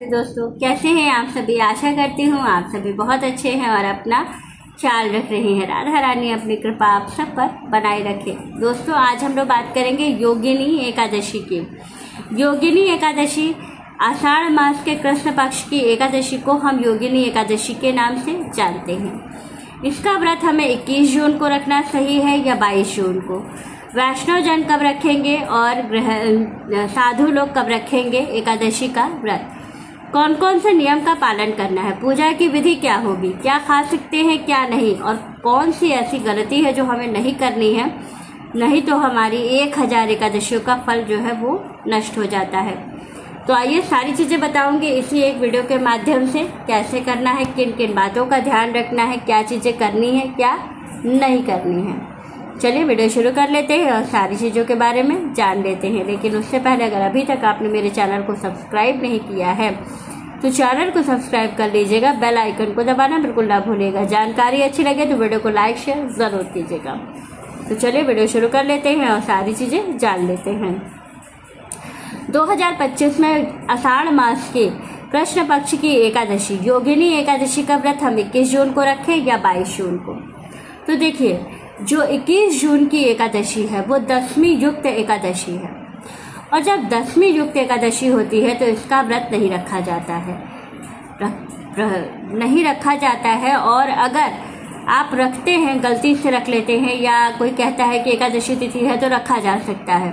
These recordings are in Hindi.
दोस्तों, कैसे हैं आप सभी। आशा करती हूँ आप सभी बहुत अच्छे हैं और अपना ख्याल रख रहे हैं। राधा रानी अपनी कृपा आप सब पर बनाए रखे। दोस्तों, आज हम लोग बात करेंगे योगिनी एकादशी की। योगिनी एकादशी आषाढ़ मास के कृष्ण पक्ष की एकादशी को हम योगिनी एकादशी के नाम से जानते हैं। इसका व्रत हमें 21 जून को रखना सही है या 22 जून को। वैष्णव जन कब रखेंगे और साधु लोग कब रखेंगे एकादशी का व्रत, कौन कौन से नियम का पालन करना है, पूजा की विधि क्या होगी, क्या खा सकते हैं क्या नहीं, और कौन सी ऐसी गलती है जो हमें नहीं करनी है, नहीं तो हमारी 1000 एकादशियों का फल जो है वो नष्ट हो जाता है। तो आइए सारी चीज़ें बताऊंगी इसी एक वीडियो के माध्यम से। कैसे करना है, किन किन बातों का ध्यान रखना है, क्या चीज़ें करनी है क्या नहीं करनी है। चलिए वीडियो शुरू कर लेते हैं और सारी चीज़ों के बारे में जान लेते हैं। लेकिन उससे पहले अगर अभी तक आपने मेरे चैनल को सब्सक्राइब नहीं किया है तो चैनल को सब्सक्राइब कर लीजिएगा, बेल आइकन को दबाना बिल्कुल ना भूलिएगा। जानकारी अच्छी लगे तो वीडियो को लाइक शेयर ज़रूर कीजिएगा। तो चलिए वीडियो शुरू कर लेते हैं और सारी चीज़ें जान लेते हैं। 2025 में आषाढ़ मास के कृष्ण पक्ष की एकादशी योगिनी एकादशी का व्रत हम 21 जून को रखें या 22 जून को। तो देखिए, जो 21 जून की एकादशी है वो 10वीं युक्त एकादशी है, और जब 10वीं युक्त एकादशी होती है तो इसका व्रत नहीं रखा जाता है, नहीं रखा जाता है। और अगर आप रखते हैं, गलती से रख लेते हैं या कोई कहता है कि एकादशी तिथि है तो रखा जा सकता है,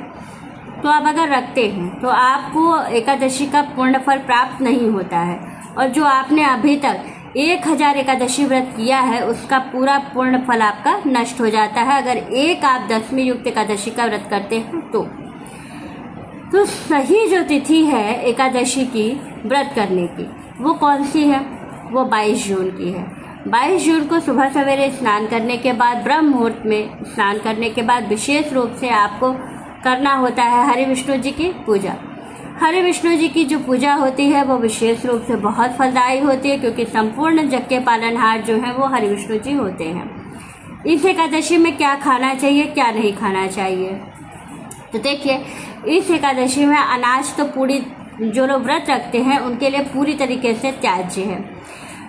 तो आप अगर रखते हैं तो आपको एकादशी का पूर्ण फल प्राप्त नहीं होता है। और जो आपने अभी तक 1000 एकादशी व्रत किया है उसका पूरा पूर्ण फल आपका नष्ट हो जाता है अगर एक आप 10वीं युक्त एकादशी का व्रत करते हैं तो सही जो तिथि है एकादशी की व्रत करने की वो कौन सी है, वो 22 जून की है। 22 जून को सुबह सवेरे स्नान करने के बाद, ब्रह्म मुहूर्त में स्नान करने के बाद विशेष रूप से आपको करना होता है हरि विष्णु जी की पूजा। हरि विष्णु जी की जो पूजा होती है वो विशेष रूप से बहुत फलदायी होती है, क्योंकि संपूर्ण जग के पालनहार जो हैं वो हरि विष्णु जी होते हैं। इस एकादशी में क्या खाना चाहिए क्या नहीं खाना चाहिए, तो देखिए, इस एकादशी में अनाज तो पूरी जो लोग व्रत रखते हैं उनके लिए पूरी तरीके से त्याज्य है।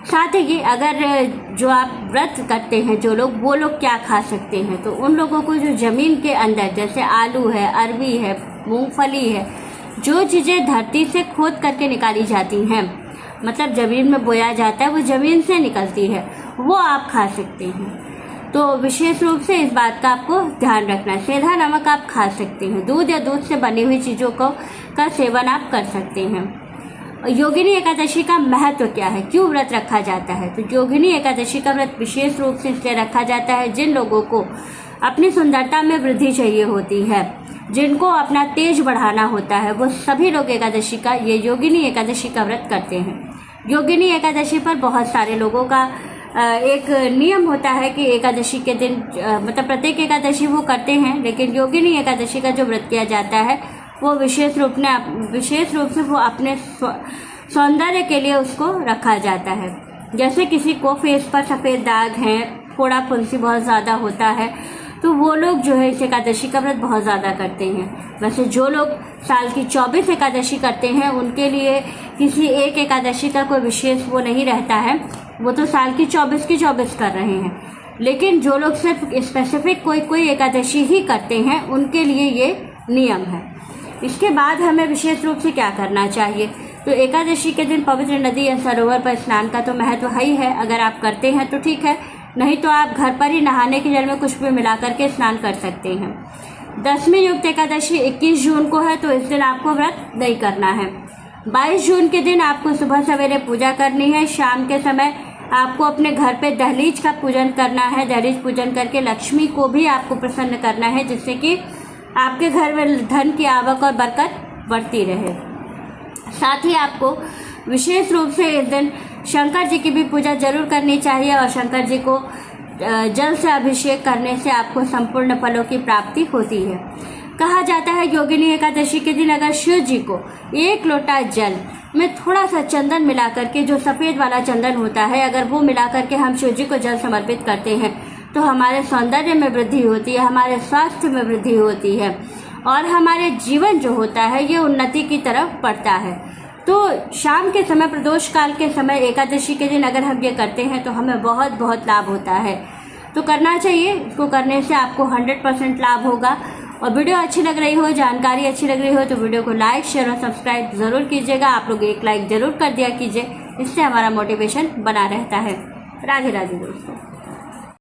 साथ ही अगर जो आप व्रत करते हैं जो लोग, वो लोग क्या खा सकते हैं, तो उन लोगों को जो ज़मीन के अंदर जैसे आलू है, अरवी है, मूंगफली है, जो चीज़ें धरती से खोद करके निकाली जाती हैं, मतलब ज़मीन में बोया जाता है, वो ज़मीन से निकलती है, वो आप खा सकते हैं। तो विशेष रूप से इस बात का आपको ध्यान रखना है। सेंधा नमक आप खा सकते हैं। दूध या दूध से बनी हुई चीज़ों का सेवन आप कर सकते हैं। योगिनी एकादशी का महत्व क्या है, क्यों व्रत रखा जाता है, तो योगिनी एकादशी का व्रत विशेष रूप से इसलिए रखा जाता है जिन लोगों को अपनी सुंदरता में वृद्धि चाहिए होती है, जिनको अपना तेज बढ़ाना होता है, वो सभी लोग एकादशी का, ये योगिनी एकादशी का व्रत करते हैं। योगिनी एकादशी पर बहुत सारे लोगों का एक नियम होता है कि एकादशी के दिन, मतलब प्रत्येक एकादशी वो करते हैं, लेकिन योगिनी एकादशी का जो व्रत किया जाता है वो विशेष रूप से वो अपने सौंदर्य के लिए उसको रखा जाता है। जैसे किसी को फेस पर सफ़ेद दाग हैं, फोड़ा फुंसी बहुत ज़्यादा होता है, तो वो लोग जो है इस एकादशी का व्रत बहुत ज़्यादा करते हैं। वैसे जो लोग साल की 24 एकादशी करते हैं उनके लिए किसी एक एकादशी का कोई विशेष वो नहीं रहता है, वो तो साल की 24 कर रहे हैं। लेकिन जो लोग सिर्फ स्पेसिफिक कोई एकादशी ही करते हैं उनके लिए ये नियम है। इसके बाद हमें विशेष रूप से क्या करना चाहिए, तो एकादशी के दिन पवित्र नदी या सरोवर पर स्नान का तो महत्व ही है। अगर आप करते हैं तो ठीक है, नहीं तो आप घर पर ही नहाने के जल में कुछ भी मिला करके स्नान कर सकते हैं। 10वीं युक्त एकादशी 21 जून को है, तो इस दिन आपको व्रत नहीं करना है। 22 जून के दिन आपको सुबह सवेरे पूजा करनी है। शाम के समय आपको अपने घर पे दहलीज का पूजन करना है। दहलीज पूजन करके लक्ष्मी को भी आपको प्रसन्न करना है, जिससे कि आपके घर में धन की आवक और बरकत बढ़ती रहे। साथ ही आपको विशेष रूप से इस दिन शंकर जी की भी पूजा जरूर करनी चाहिए, और शंकर जी को जल से अभिषेक करने से आपको संपूर्ण फलों की प्राप्ति होती है। कहा जाता है योगिनी एकादशी के दिन अगर शिव जी को 1 लोटा जल में थोड़ा सा चंदन मिला करके, जो सफ़ेद वाला चंदन होता है, अगर वो मिला करके हम शिव जी को जल समर्पित करते हैं तो हमारे सौंदर्य में वृद्धि होती है, हमारे स्वास्थ्य में वृद्धि होती है, और हमारे जीवन जो होता है ये उन्नति की तरफ बढ़ता है। तो शाम के समय, प्रदोष काल के समय, एकादशी के दिन अगर हम ये करते हैं तो हमें बहुत बहुत लाभ होता है। तो करना चाहिए, इसको करने से आपको 100% लाभ होगा। और वीडियो अच्छी लग रही हो, जानकारी अच्छी लग रही हो तो वीडियो को लाइक, शेयर और सब्सक्राइब ज़रूर कीजिएगा। आप लोग एक लाइक ज़रूर कर दिया कीजिए, इससे हमारा मोटिवेशन बना रहता है। राधे राधे दोस्तों।